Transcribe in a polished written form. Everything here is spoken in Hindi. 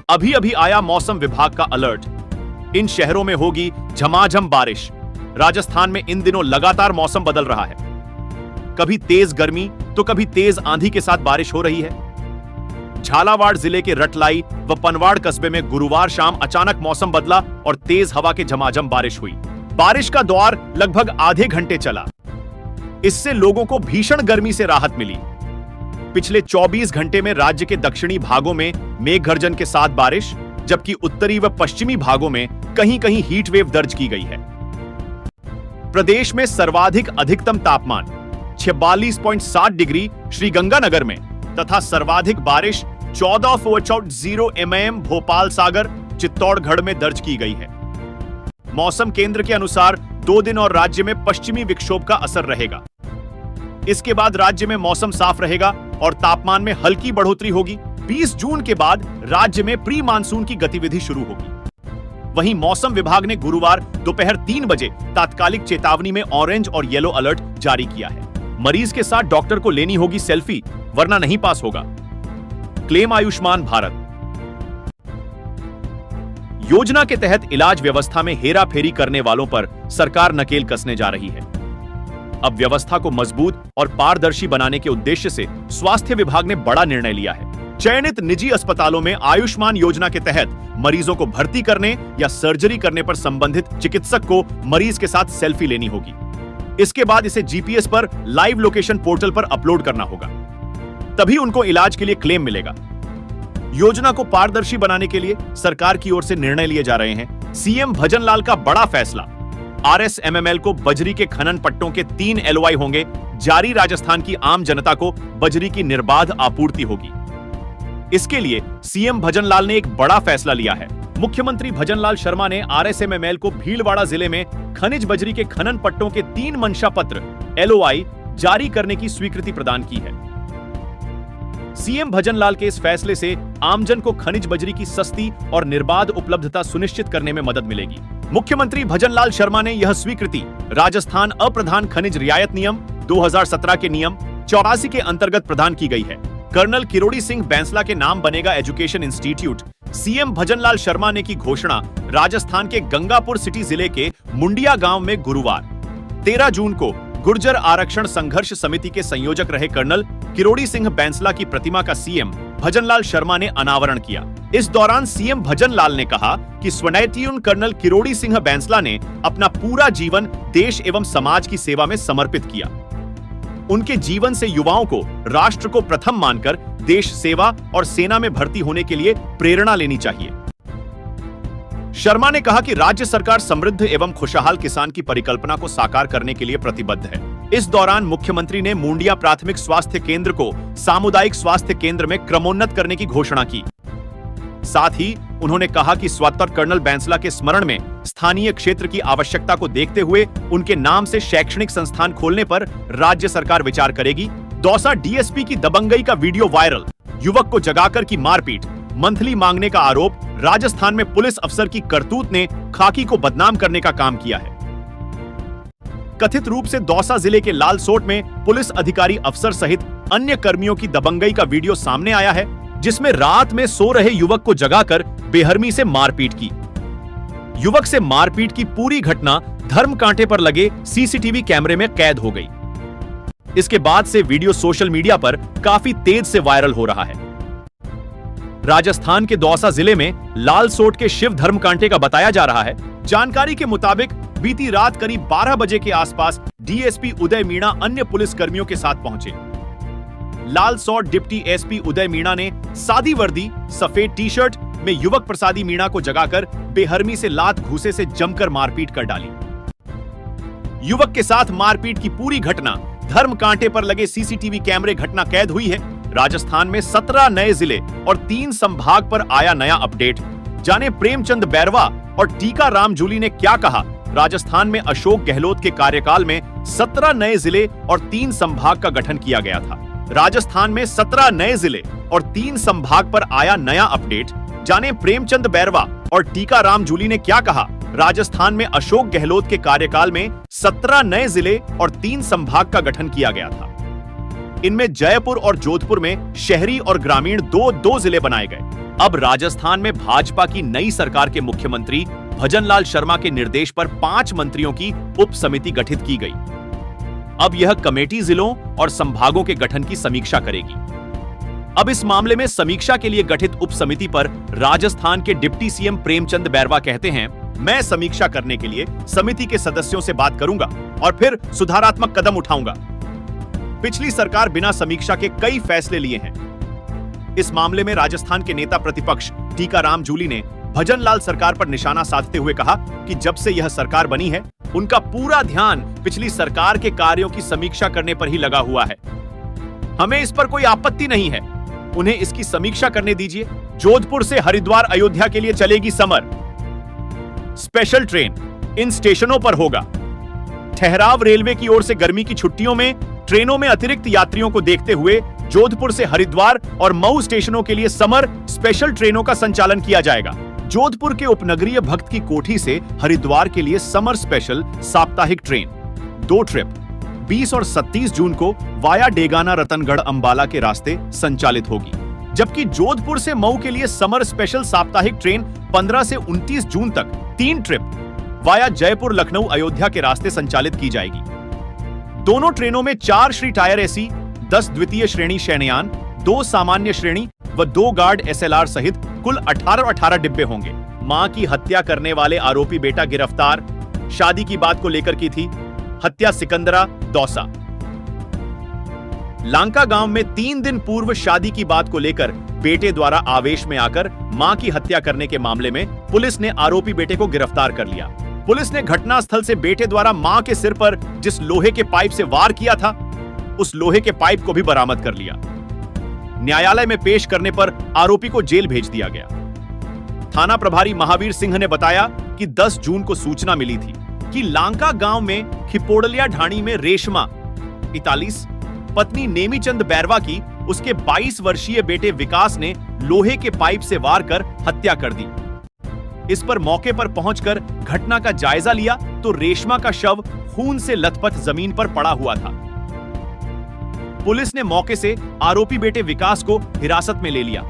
अभी अभी आया मौसम विभाग का अलर्ट, इन शहरों में होगी झमाझम बारिश। राजस्थान में इन दिनों लगातार मौसम बदल रहा है, कभी तेज गर्मी तो कभी तेज आंधी के साथ बारिश हो रही है। झालावाड़ जिले के रटलाई व पनवाड़ कस्बे में गुरुवार शाम अचानक मौसम बदला और तेज हवा के झमाझम बारिश हुई। बारिश का दौर लगभग आधे घंटे चला। इससे लोगों को भीषण गर्मी से राहत मिली। पिछले 24 घंटे में राज्य के दक्षिणी भागों में मेघ गर्जन के साथ बारिश, जबकि उत्तरी व पश्चिमी भागों में कहीं कहीं हीट वेव दर्ज की गई है। प्रदेश में सर्वाधिक अधिकतम तापमान 46.7 डिग्री श्रीगंगानगर में तथा सर्वाधिक बारिश 14.0 mm भोपाल सागर चित्तौड़गढ़ में दर्ज की गई है। मौसम केंद्र के अनुसार 2 दिन और राज्य में पश्चिमी विक्षोभ का असर रहेगा। इसके बाद राज्य में मौसम साफ रहेगा और तापमान में हल्की बढ़ोतरी होगी। 20 जून के बाद राज्य में प्री मानसून की गतिविधि शुरू होगी। वहीं मौसम विभाग ने गुरुवार दोपहर 3 बजे तात्कालिक चेतावनी में ऑरेंज और येलो अलर्ट जारी किया है। मरीज के साथ डॉक्टर को लेनी होगी सेल्फी, वरना नहीं पास होगा। क्लेम आयुष्मान भारत योजना के तहत इलाज व्यवस्था में हेराफेरी करने वालों पर सरकार नकेल कसने जा रही है। अब व्यवस्था को मजबूत और पारदर्शी बनाने के उद्देश्य से स्वास्थ्य विभाग ने बड़ा निर्णय लिया है। चयनित निजी अस्पतालों में आयुष्मान योजना के तहत मरीजों को भर्ती करने या सर्जरी करने पर संबंधित चिकित्सक को मरीज के साथ सेल्फी लेनी होगी। इसके बाद इसे जीपीएस पर लाइव लोकेशन पोर्टल पर अपलोड करना होगा, तभी उनको इलाज के लिए क्लेम मिलेगा। योजना को पारदर्शी बनाने के लिए सरकार की ओर से निर्णय लिए जा रहे हैं। सीएम भजनलाल का बड़ा फैसला, आरएसएमएमएल को बजरी के खनन पट्टों के 3 एलओआई होंगे जारी। राजस्थान की आम जनता को बजरी की निर्बाध आपूर्ति होगी। इसके लिए सीएम भजनलाल ने एक बड़ा फैसला लिया है। मुख्यमंत्री भजनलाल शर्मा ने आरएसएमएमएल को भीलवाड़ा जिले में खनिज बजरी के खनन पट्टों के 3 मंशा पत्र एलओआई जारी करने की स्वीकृति प्रदान की है। सीएम भजनलाल के इस फैसले से आमजन को खनिज बजरी की सस्ती और निर्बाध उपलब्धता सुनिश्चित करने में मदद मिलेगी। मुख्यमंत्री भजनलाल शर्मा ने यह स्वीकृति राजस्थान अप्रधान खनिज रियायत नियम 2017 के नियम 84 के अंतर्गत प्रदान की गई है। कर्नल किरोड़ी सिंह बैंसला के नाम बनेगा education institute. CM Bhajanlal Sharma ने की घोषणा राजस्थान के गंगापुर सिटी जिले के मुंडिया गांव में गुरुवार 13 जून को गुर्जर आरक्षण संघर्ष समिति के संयोजक रहे कर्नल किरोड़ी सिंह बैंसला की प्रतिमा का सीएम भजनलाल शर्मा ने अनावरण किया। इस दौरान सीएम भजनलाल ने कहा कि स्वर्णिम कर्नल किरोड़ी सिंह बैंसला ने अपना पूरा जीवन देश एवं समाज की सेवा में समर्पित किया। उनके जीवन से युवाओं को राष्ट्र को प्रथम मानकर देश सेवा और सेना में भर्ती होने के लिए प्रेरणा लेनी चाहिए। शर्मा ने कहा कि राज्य सरकार समृद्ध एवं खुशहाल किसान की परिकल्पना को साकार करने के लिए प्रतिबद्ध है। इस दौरान मुख्यमंत्री ने मुंडिया प्राथमिक स्वास्थ्य केंद्र को सामुदायिक स्वास्थ्य केंद्र में क्रमोन्नत करने की घोषणा की। साथ ही उन्होंने कहा कि स्वतंत्र कर्नल बैंसला के स्मरण में स्थानीय क्षेत्र की आवश्यकता को देखते हुए उनके नाम से शैक्षणिक संस्थान खोलने पर राज्य सरकार विचार करेगी। दौसा डीएसपी की दबंगई का वीडियो वायरल, युवक को जगाकर की मारपीट, मंथली मांगने का आरोप। राजस्थान में पुलिस अफसर की करतूत ने खाकी को बदनाम करने का काम किया है। कथित रूप से दौसा जिले के लालसोट में पुलिस अधिकारी अफसर सहित अन्य कर्मियों की दबंगई का वीडियो सामने आया है, जिसमें रात में सो रहे युवक को जगाकर बेहरमी से मारपीट की। युवक से मारपीट की पूरी घटना धर्म कांटे पर लगे सीसीटीवी कैमरे में कैद हो गई। इसके बाद से वीडियो सोशल मीडिया पर काफी तेज से वायरल हो रहा है। राजस्थान के दौसा जिले में लालसोट के शिव धर्म कांटे का बताया जा रहा है। जानकारी के मुताबिक बीती रात करीब 12 बजे के आसपास डीएसपी उदय मीणा अन्य पुलिस कर्मियों के साथ पहुंचे। लालसोट डिप्टी एसपी उदय मीणा ने सादी वर्दी सफेद टी शर्ट में युवक प्रसादी मीणा को जगाकर बेहरमी से लात घूसे से जमकर मारपीट कर डाली। युवक के साथ मारपीट की पूरी घटना धर्म कांटे पर लगे सीसीटीवी कैमरे घटना कैद हुई है। राजस्थान में 17 नए जिले और 3 संभाग पर आया नया अपडेट। जाने प्रेमचंद बैरवा और टीका राम जूली ने क्या कहा। राजस्थान में अशोक गहलोत के कार्यकाल में 17 नए जिले और 3 संभाग का गठन किया गया था। राजस्थान में 17 नए जिले और 3 संभाग पर आया नया अपडेट। जाने प्रेमचंद बैरवा और टीका राम जूली ने क्या कहा। राजस्थान में अशोक गहलोत के कार्यकाल में 17 नए जिले और 3 संभाग का गठन किया गया था। इनमें जयपुर और जोधपुर में शहरी और ग्रामीण दो जिले बनाए गए। अब राजस्थान में भाजपा की नई सरकार के मुख्यमंत्री भजनलाल शर्मा के निर्देश पर 5 मंत्रियों की उप समिति गठित की गई। अब यह कमेटी जिलों और संभागों के गठन की समीक्षा करेगी। अब इस मामले में समीक्षा के लिए गठित उप समिति पर राजस्थान के डिप्टी सीएम प्रेमचंद बैरवा कहते हैं, मैं समीक्षा करने के लिए समिति के सदस्यों से बात करूंगा और फिर सुधारात्मक कदम उठाऊंगा। पिछली सरकार बिना समीक्षा के कई फैसले लिए हैं। इस मामले में राजस्थान के नेता प्रतिपक्ष टीकाराम जूली ने भजनलाल सरकार पर निशाना साधते हुए कहा कि जब से यह सरकार बनी है, उनका पूरा ध्यान पिछली सरकार के कार्यों की समीक्षा करने पर ही लगा हुआ है। हमें इस पर कोई आपत्ति नहीं है, उन्हें इसकी समीक्षा करने दीजिए। जोधपुर से हरिद्वार अयोध्या के लिए चलेगी समर। स्पेशल ट्रेन इन स्टेशनों पर होगा। ठहराव रेलवे की ओर से गर्मी की छुट्टियों में ट्रेनों में अतिरिक्त यात्रियों को देखते हुए जोधपुर से हरिद्वार और मऊ स्टेशनों के लिए समर स्पेशल ट्रेनों का संचालन किया जाएगा। जोधपुर के उपनगरीय भक्त की कोठी से हरिद्वार के लिए समर स्पेशल साप्ताहिक ट्रेन 2 ट्रिप 20 और 27 जून को वाया डेगाना रतनगढ़ अंबाला के रास्ते संचालित होगी, जबकि जोधपुर से मऊ के लिए समर स्पेशल साप्ताहिक ट्रेन 15 से 29 जून तक 3 ट्रिप वाया जयपुर लखनऊ अयोध्या के रास्ते संचालित की जाएगी। दोनों ट्रेनों में 4 श्री टायर एसी, 10 द्वितीय श्रेणी शयनयान, 2 सामान्य श्रेणी व 2 गार्ड एसएलआर सहित कुल 18 डिब्बे होंगे। मां की हत्या करने वाले आरोपी बेटा गिरफ्तार, शादी की बात को लेकर की थी हत्या सिकंदरा दौसा। लांका गांव में 3 दिन पूर्व शादी की बात को लेकर बेटे द्वारा आवेश में आकर मां की हत्या करने के मामले में पुलिस ने आरोपी बेटे को गिरफ्तार कर लिया। पुलिस ने घटनास्थल से बेटे द्वारा मां के सिर पर जिस लोहे के पाइप से वार किया था, उस लोहे के पाइप को भी बरामद कर लिया। न्यायालय में पेश करने पर आरोपी को जेल भेज दिया गया। थाना प्रभारी महावीर सिंह ने बताया कि 10 जून को सूचना मिली थी कि लांका गांव में खिपोड़लिया ढाणी में रेशमा 41 पत्नी नेमीचंद बैरवा की उसके 22 वर्षीय बेटे विकास ने लोहे के पाइप से वार कर हत्या कर दी। इस पर मौके पर पहुंचकर घटना का जायजा लिया तो रेशमा का शव खून से लथपथ जमीन पर पड़ा हुआ था। पुलिस ने मौके से आरोपी बेटे विकास को हिरासत में ले लिया।